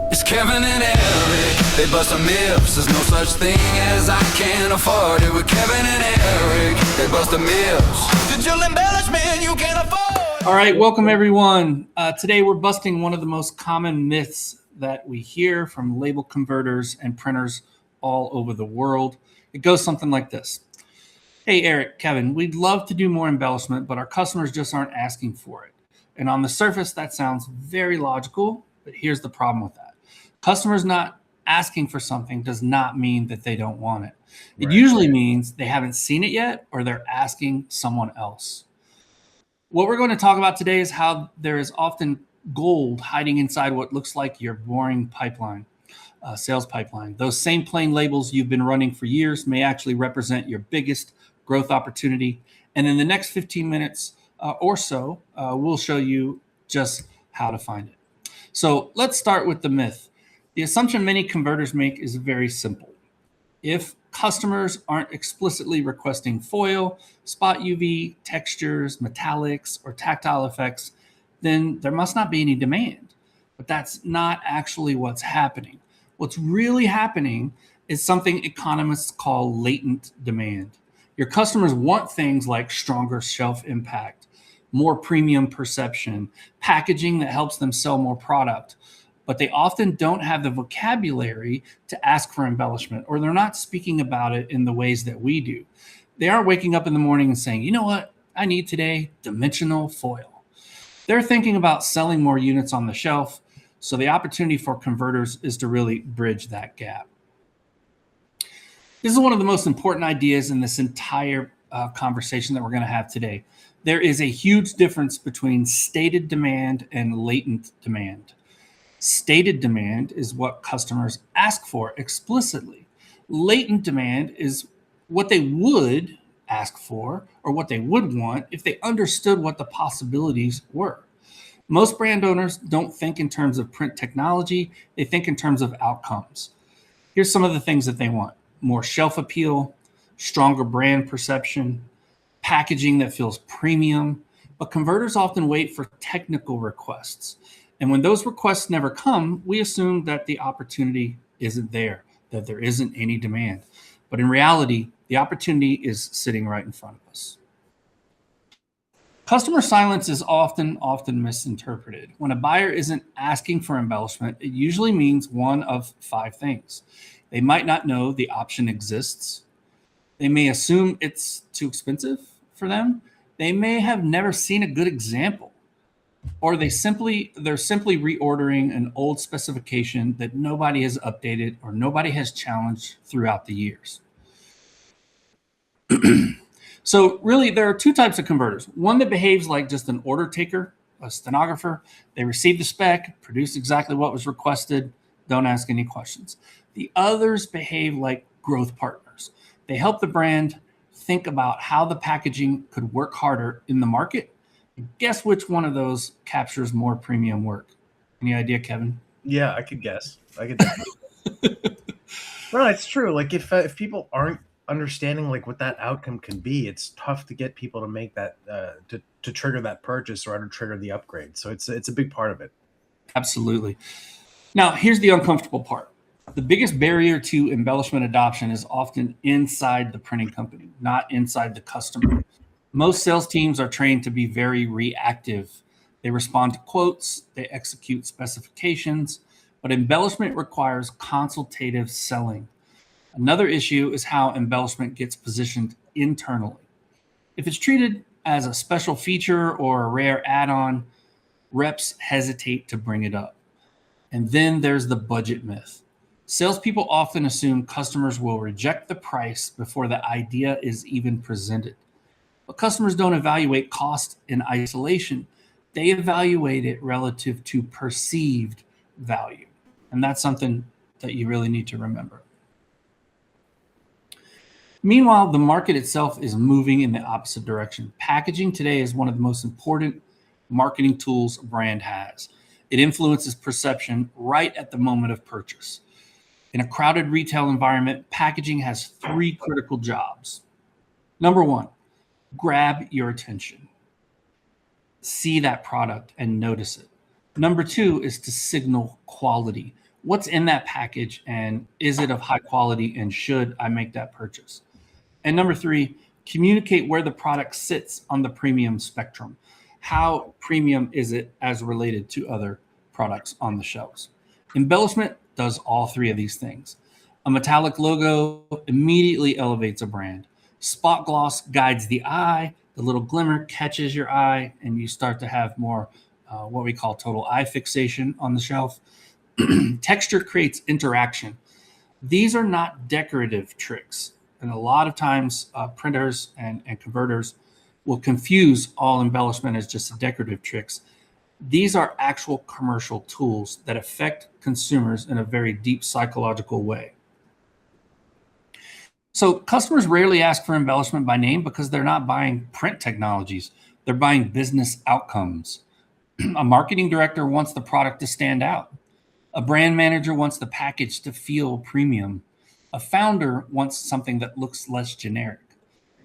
It's Kevin and Eric, they bust a myths. There's no such thing as I can't afford it. With Kevin and Eric, they bust a myths. Digital embellishment you can't afford. All right, welcome everyone. Today we're busting one of the most common myths that we hear from label converters and printers all over the world. It goes something like this. Hey Eric, Kevin, we'd love to do more embellishment, but our customers just aren't asking for it. And on the surface, that sounds very logical, but here's the problem with that. Customers not asking for something does not mean that they don't want it. It usually means they haven't seen it yet or they're asking someone else. What we're going to talk about today is how there is often gold hiding inside what looks like your boring pipeline, sales pipeline. Those same plain labels you've been running for years may actually represent your biggest growth opportunity. And in the next 15 minutes or so, we'll show you just how to find it. So let's start with the myth. The assumption many converters make is very simple. If customers aren't explicitly requesting foil, spot UV, textures, metallics, or tactile effects, then there must not be any demand. But that's not actually what's happening. What's really happening is something economists call latent demand. Your customers want things like stronger shelf impact, more premium perception, packaging that helps them sell more product, but they often don't have the vocabulary to ask for embellishment, or they're not speaking about it in the ways that we do. They aren't waking up in the morning and saying, you know what, I need today dimensional foil. They're thinking about selling more units on the shelf, so the opportunity for converters is to really bridge that gap. This is one of the most important ideas in this entire conversation that we're going to have today. There is a huge difference between stated demand and latent demand. Stated demand is what customers ask for explicitly. Latent demand is what they would ask for or what they would want if they understood what the possibilities were. Most brand owners don't think in terms of print technology, they think in terms of outcomes. Here's some of the things that they want: more shelf appeal, stronger brand perception, packaging that feels premium, but converters often wait for technical requests. And when those requests never come, we assume that the opportunity isn't there, that there isn't any demand. But in reality, the opportunity is sitting right in front of us. Customer silence is often misinterpreted. When a buyer isn't asking for embellishment, it usually means one of five things. They might not know the option exists. They may assume it's too expensive for them. They may have never seen a good example. Or they're simply reordering an old specification that nobody has updated or nobody has challenged throughout the years. So really, there are two types of converters. One that behaves like just an order taker, a stenographer. They receive the spec, produce exactly what was requested, don't ask any questions. The others behave like growth partners. They help the brand think about how the packaging could work harder in the market. Guess which one of those captures more premium work? Any idea, Kevin? Yeah, I could guess. No, it's true. Like if people aren't understanding like what that outcome can be, it's tough to get people to make that to trigger that purchase or to trigger the upgrade. So it's a big part of it. Absolutely. Now, here's the uncomfortable part. The biggest barrier to embellishment adoption is often inside the printing company, not inside the customer. Most sales teams are trained to be very reactive. They respond to quotes, they execute specifications, but embellishment requires consultative selling. Another issue is how embellishment gets positioned internally. If it's treated as a special feature or a rare add-on, reps hesitate to bring it up. And then there's the budget myth. Salespeople often assume customers will reject the price before the idea is even presented. But customers don't evaluate cost in isolation. They evaluate it relative to perceived value. And that's something that you really need to remember. Meanwhile, the market itself is moving in the opposite direction. Packaging today is one of the most important marketing tools a brand has. It influences perception right at the moment of purchase. In a crowded retail environment, packaging has three critical jobs. Number one, grab your attention. See that product and notice it. Number two is to signal quality. What's in that package, and is it of high quality, and should I make that purchase? And number 3, communicate where the product sits on the premium spectrum. How premium is it as related to other products on the shelves? Embellishment does all 3 of these things. A metallic logo immediately elevates a brand. Spot gloss guides the eye. The little glimmer catches your eye, and you start to have more what we call total eye fixation on the shelf. Texture creates interaction. These are not decorative tricks. And a lot of times printers and converters will confuse all embellishment as just decorative tricks. These are actual commercial tools that affect consumers in a very deep psychological way. So customers rarely ask for embellishment by name because they're not buying print technologies. They're buying business outcomes. A marketing director wants the product to stand out. A brand manager wants the package to feel premium. A founder wants something that looks less generic.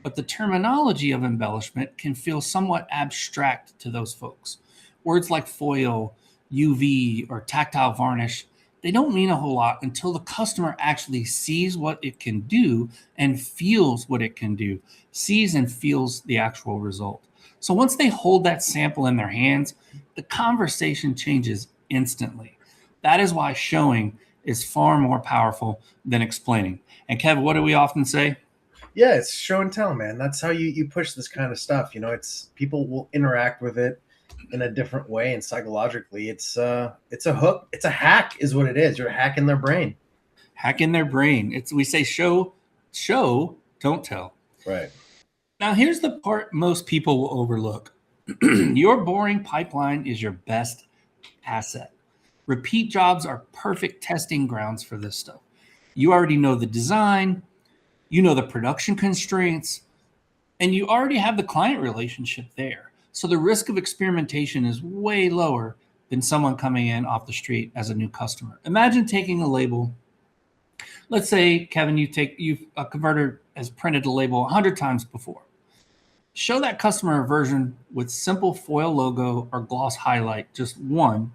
But the terminology of embellishment can feel somewhat abstract to those folks. Words like foil, UV, or tactile varnish, they don't mean a whole lot until the customer actually sees what it can do and feels what it can do, sees and feels the actual result. So once they hold that sample in their hands, the conversation changes instantly. That is why showing is far more powerful than explaining. And Kev, what do we often say? Yeah, it's show and tell, man. That's how you push this kind of stuff. You know, it's people will interact with it in a different way, and psychologically, it's a hook. It's a hack, is what it is. You're hacking their brain. Hacking their brain. We say show, don't tell. Right. Now, here's the part most people will overlook. Your boring pipeline is your best asset. Repeat jobs are perfect testing grounds for this stuff. You already know the design, you know the production constraints, and you already have the client relationship there. So the risk of experimentation is way lower than someone coming in off the street as a new customer. Imagine taking a label. Let's say, Kevin, a converter has printed a label 100 times before. Show that customer a version with simple foil logo or gloss highlight, just one.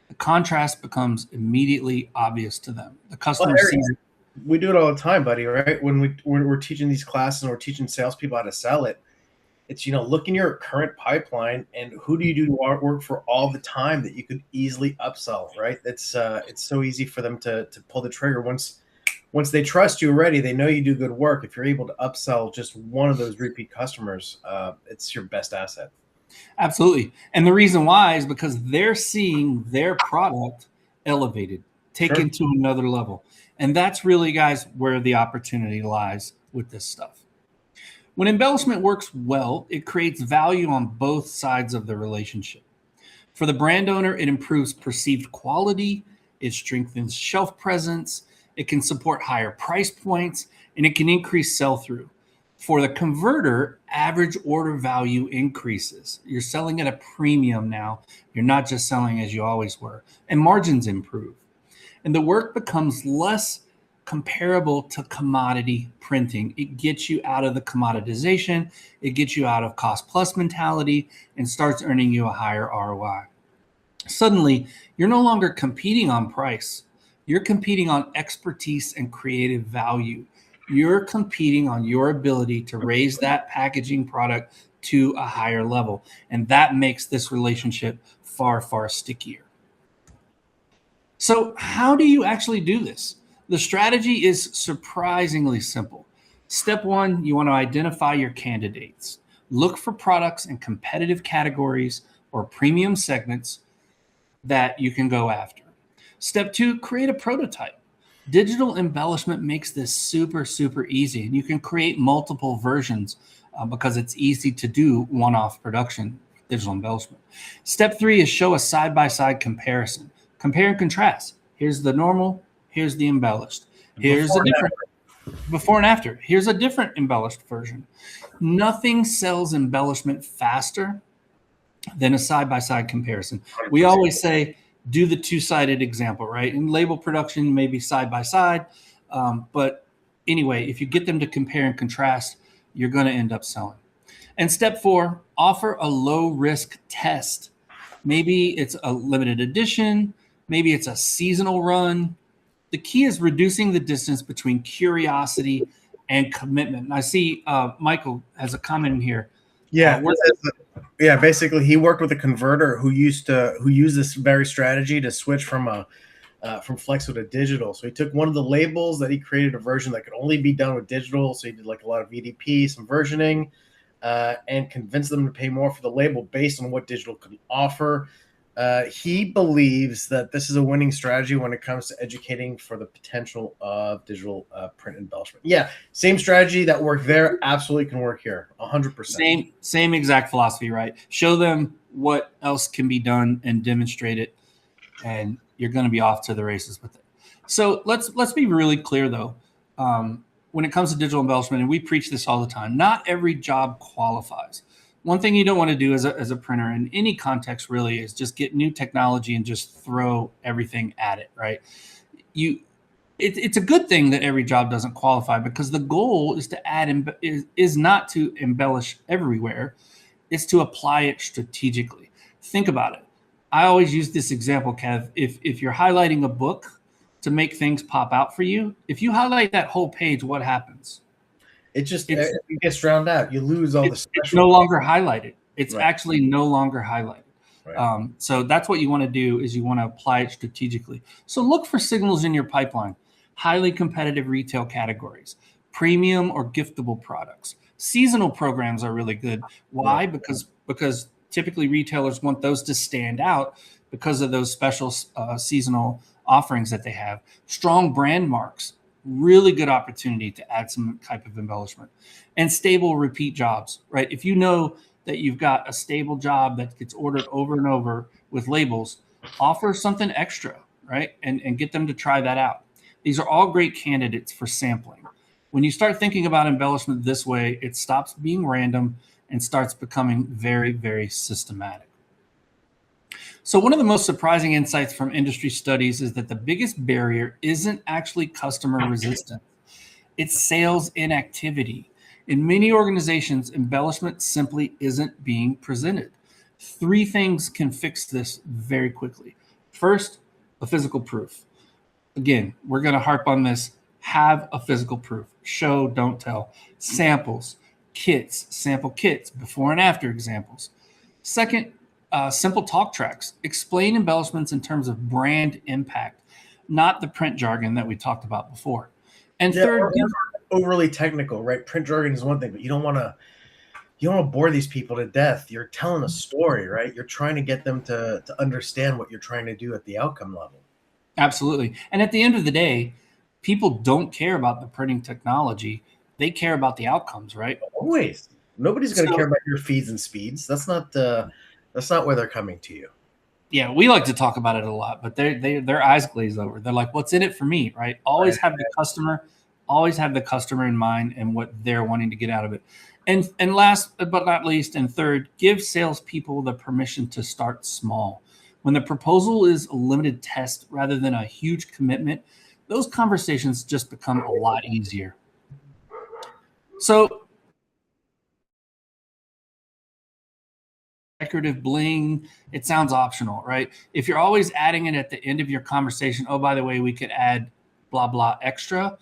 The contrast becomes immediately obvious to them. The customer sees it. We do it all the time, buddy, right? When we're teaching these classes and we're teaching salespeople how to sell it, it's, look in your current pipeline and who do you do work for all the time that you could easily upsell, right? It's so easy for them to pull the trigger. Once they trust you already, they know you do good work. If you're able to upsell just one of those repeat customers, it's your best asset. Absolutely. And the reason why is because they're seeing their product elevated, taken to another level. And that's really, guys, where the opportunity lies with this stuff. When embellishment works well, it creates value on both sides of the relationship. For the brand owner, it improves perceived quality, it strengthens shelf presence, it can support higher price points, and it can increase sell-through. For the converter, average order value increases. You're selling at a premium now. You're not just selling as you always were. And margins improve. And the work becomes less comparable to commodity printing. It gets you out of the commoditization. It gets you out of cost plus mentality and starts earning you a higher ROI. Suddenly, you're no longer competing on price. You're competing on expertise and creative value. You're competing on your ability to raise that packaging product to a higher level. And that makes this relationship far, far stickier. So how do you actually do this? The strategy is surprisingly simple. Step 1, you want to identify your candidates. Look for products in competitive categories or premium segments that you can go after. Step 2, create a prototype. Digital embellishment makes this super, super easy, and you can create multiple versions because it's easy to do one-off production, digital embellishment. Step 3 is show a side-by-side comparison. Compare and contrast. Here's the normal, here's the embellished. Here's a different before and after. Here's a different embellished version. Nothing sells embellishment faster than a side-by-side comparison. We always say, do the two-sided example, right? In label production, maybe side-by-side. But anyway, if you get them to compare and contrast, you're going to end up selling. And step 4, offer a low-risk test. Maybe it's a limited edition. Maybe it's a seasonal run. The key is reducing the distance between curiosity and commitment. And I see Michael has a comment in here. Yeah, yeah. Basically, he worked with a converter who used this very strategy to switch from flexo to digital. So he took one of the labels that he created a version that could only be done with digital. So he did like a lot of VDP, some versioning, and convinced them to pay more for the label based on what digital could offer. He believes that this is a winning strategy when it comes to educating for the potential of digital print embellishment. Yeah, same strategy that worked there absolutely can work here, 100%. Same exact philosophy, right? Show them what else can be done and demonstrate it, and you're going to be off to the races with it. So let's be really clear, though. When it comes to digital embellishment, and we preach this all the time, not every job qualifies. One thing you don't want to do as a printer in any context really is just get new technology and just throw everything at it, right? It's a good thing that every job doesn't qualify, because the goal is to is not to embellish everywhere. It's to apply it strategically. Think about it. I always use this example, Kev. If you're highlighting a book to make things pop out for you, if you highlight that whole page, what happens? It gets drowned out. You lose all the special. It's no longer highlighted. It's Right. actually no longer highlighted. Right. So that's what you want to do, is you want to apply it strategically. So look for signals in your pipeline: highly competitive retail categories, premium or giftable products. Seasonal programs are really good. Why? Yeah. Because typically retailers want those to stand out because of those special seasonal offerings that they have. Strong brand marks, really good opportunity to add some type of embellishment. And stable repeat jobs, right? If you know that you've got a stable job that gets ordered over and over with labels, offer something extra, right? And get them to try that out. These are all great candidates for sampling. When you start thinking about embellishment this way, it stops being random and starts becoming very, very systematic. So one of the most surprising insights from industry studies is that the biggest barrier isn't actually customer resistance. It's sales inactivity. In many organizations, embellishment simply isn't being presented. 3 things can fix this very quickly. First, a physical proof. Again, we're going to harp on this. Have a physical proof. Show, don't tell. Samples, kits, sample kits, before and after examples. Second, simple talk tracks. Explain embellishments in terms of brand impact, not the print jargon that we talked about before. And third, overly technical, right? Print jargon is one thing, but you don't want to bore these people to death. You're telling a story, right? You're trying to get them to understand what you're trying to do at the outcome level. Absolutely. And at the end of the day, people don't care about the printing technology. They care about the outcomes, right? Always. Nobody's going to care about your feeds and speeds. That's not where they're coming to you. Yeah, we like to talk about it a lot, but their eyes glaze over. They're like, "What's in it for me?" Right? Always have the customer in mind and what they're wanting to get out of it. And last but not least, and third, give salespeople the permission to start small. When the proposal is a limited test rather than a huge commitment, those conversations just become a lot easier. So, decorative bling, it sounds optional, right? If you're always adding it at the end of your conversation, oh, by the way, we could add blah, blah extra,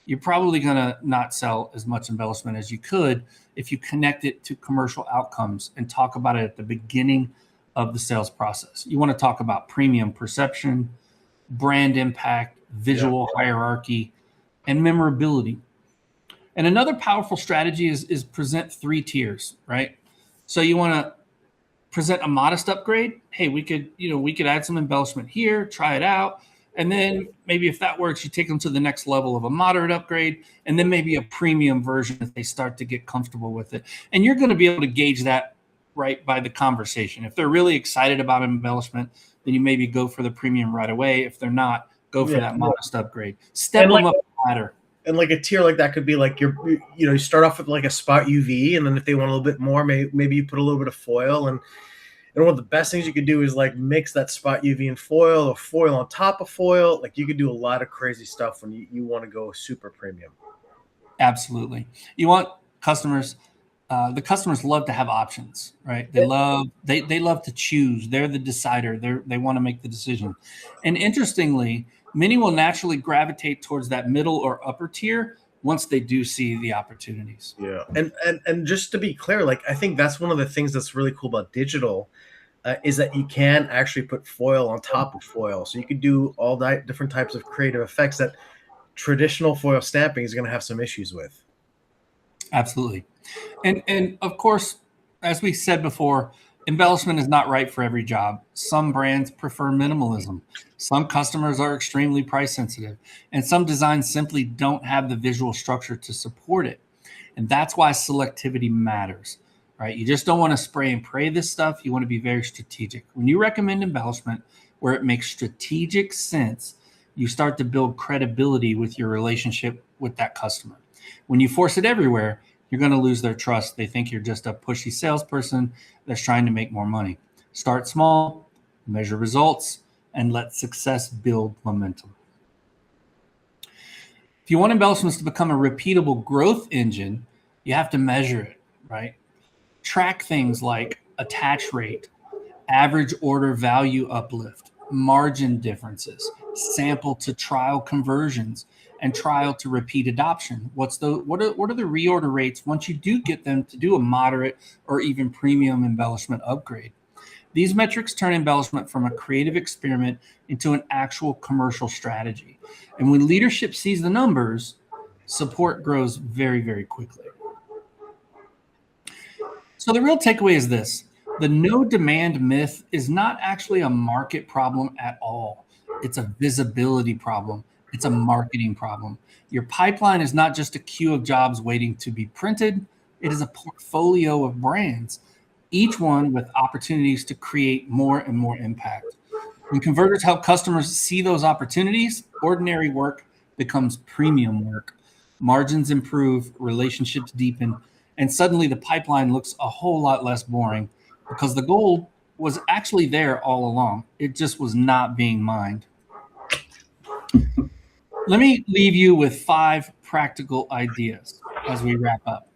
you're probably going to not sell as much embellishment as you could if you connect it to commercial outcomes and talk about it at the beginning of the sales process. You want to talk about premium perception, brand impact, visual hierarchy, and memorability. And another powerful strategy is present 3 tiers, right? So you want to present a modest upgrade. Hey, we could add some embellishment here, try it out. And then maybe if that works, you take them to the next level of a moderate upgrade, and then maybe a premium version if they start to get comfortable with it. And you're going to be able to gauge that right by the conversation. If they're really excited about embellishment, then you maybe go for the premium right away. If they're not, go for that modest upgrade. Step them up the ladder. And like a tier like that could be like you start off with like a spot UV, and then if they want a little bit more, maybe you put a little bit of foil. And one of the best things you could do is like mix that spot UV and foil, or foil on top of foil. Like you could do a lot of crazy stuff when you want to go super premium. Absolutely. You want customers the customers love to have options, right? They love to choose. They're the decider. They want to make the decision. And interestingly, many will naturally gravitate towards that middle or upper tier once they do see the opportunities. Yeah, and just to be clear, like I think that's one of the things that's really cool about digital is that you can actually put foil on top of foil, so you could do all that different types of creative effects that traditional foil stamping is going to have some issues with. Absolutely. And of course, as we said before, embellishment is not right for every job. Some brands prefer minimalism. Some customers are extremely price sensitive, and some designs simply don't have the visual structure to support it. And that's why selectivity matters, right? You just don't want to spray and pray this stuff. You want to be very strategic. When you recommend embellishment where it makes strategic sense, you start to build credibility with your relationship with that customer. When you force it everywhere, you're going to lose their trust. They think you're just a pushy salesperson that's trying to make more money. Start small, measure results, and let success build momentum. If you want embellishments to become a repeatable growth engine, you have to measure it, right? Track things like attach rate, average order value uplift, margin differences, sample to trial conversions, and trial to repeat adoption. What are the reorder rates once you do get them to do a moderate or even premium embellishment upgrade? These metrics turn embellishment from a creative experiment into an actual commercial strategy. And when leadership sees the numbers, support grows very, very quickly. So the real takeaway is this: the no demand myth is not actually a market problem at all. It's a visibility problem. It's a marketing problem. Your pipeline is not just a queue of jobs waiting to be printed. It is a portfolio of brands, each one with opportunities to create more and more impact. When converters help customers see those opportunities, ordinary work becomes premium work. Margins improve, relationships deepen, and suddenly the pipeline looks a whole lot less boring because the gold was actually there all along. It just was not being mined. Let me leave you with 5 practical ideas as we wrap up.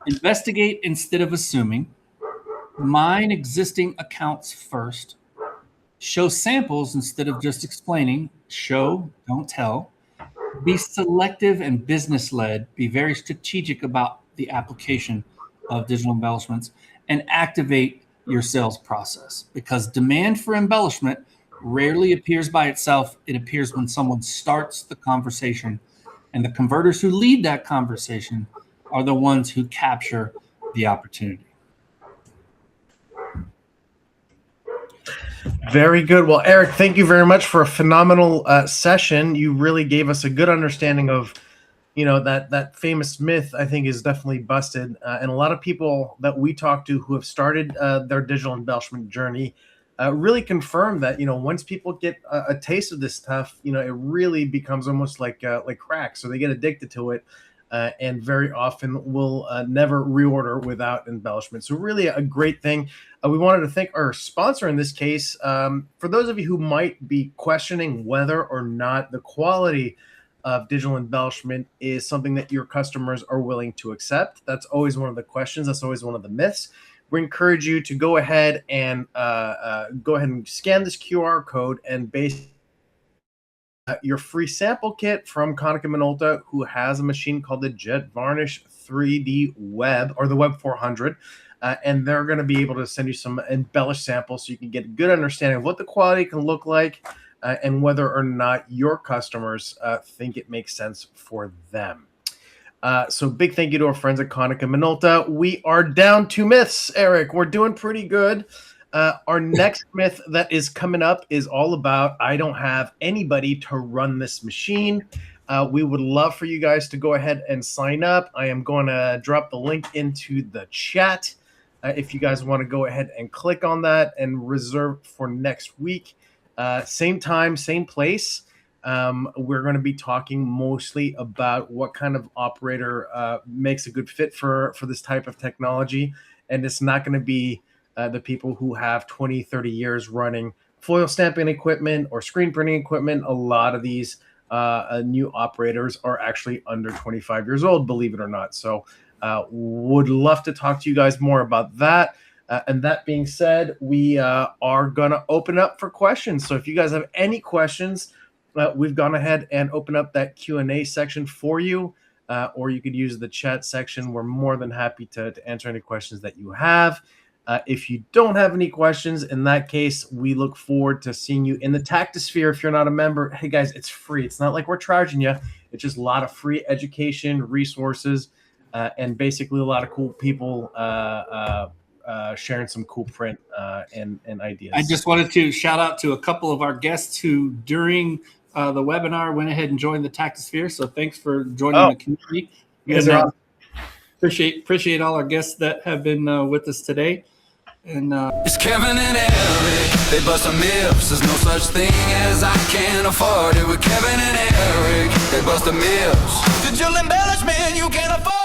Investigate instead of assuming. Mine existing accounts first. Show samples instead of just explaining. Show, don't tell. Be selective and business-led. Be very strategic about the application of digital embellishments, and activate your sales process, because demand for embellishment rarely appears by itself. It appears when someone starts the conversation, and the converters who lead that conversation are the ones who capture the opportunity. Very good. Well, Eric, thank you very much for a phenomenal session. You really gave us a good understanding of, that famous myth. I think is definitely busted. And a lot of people that we talk to who have started their digital embellishment journey really confirm that, once people get a taste of this stuff, it really becomes almost like crack. So they get addicted to it. And very often will never reorder without embellishment. So really a great thing. We wanted to thank our sponsor in this case. For those of you who might be questioning whether or not the quality of digital embellishment is something that your customers are willing to accept, that's always one of the questions. That's always one of the myths. We encourage you to go ahead and scan this QR code and your free sample kit from Konica Minolta, who has a machine called the Jet Varnish 3D Web, or the Web 400. And they're going to be able to send you some embellished samples so you can get a good understanding of what the quality can look like and whether or not your customers think it makes sense for them. So big thank you to our friends at Konica Minolta. We are down 2 myths, Eric. We're doing pretty good. Our next myth that is coming up is all about, I don't have anybody to run this machine. We would love for you guys to go ahead and sign up. I am going to drop the link into the chat if you guys want to go ahead and click on that and reserve for next week. Same time, same place. We're going to be talking mostly about what kind of operator makes a good fit for this type of technology. And it's not going to be the people who have 20, 30 years running foil stamping equipment or screen printing equipment. A lot of these new operators are actually under 25 years old, believe it or not. So Would love to talk to you guys more about that. And that being said, we are going to open up for questions. So if you guys have any questions, we've gone ahead and opened up that Q&A section for you, or you could use the chat section. We're more than happy to answer any questions that you have. If you don't have any questions, in that case, we look forward to seeing you in the Tactosphere. If you're not a member, hey guys, it's free. It's not like we're charging you. It's just a lot of free education, resources, and basically a lot of cool people sharing some cool print and ideas. I just wanted to shout out to a couple of our guests who, during the webinar, went ahead and joined the Tactosphere. So thanks for joining the community. You guys are awesome. Appreciate all our guests that have been with us today. And It's Kevin and Eric, they bust the myths. There's no such thing as I can't afford it. With Kevin and Eric, they bust the myths. Digital embellishment you can't afford.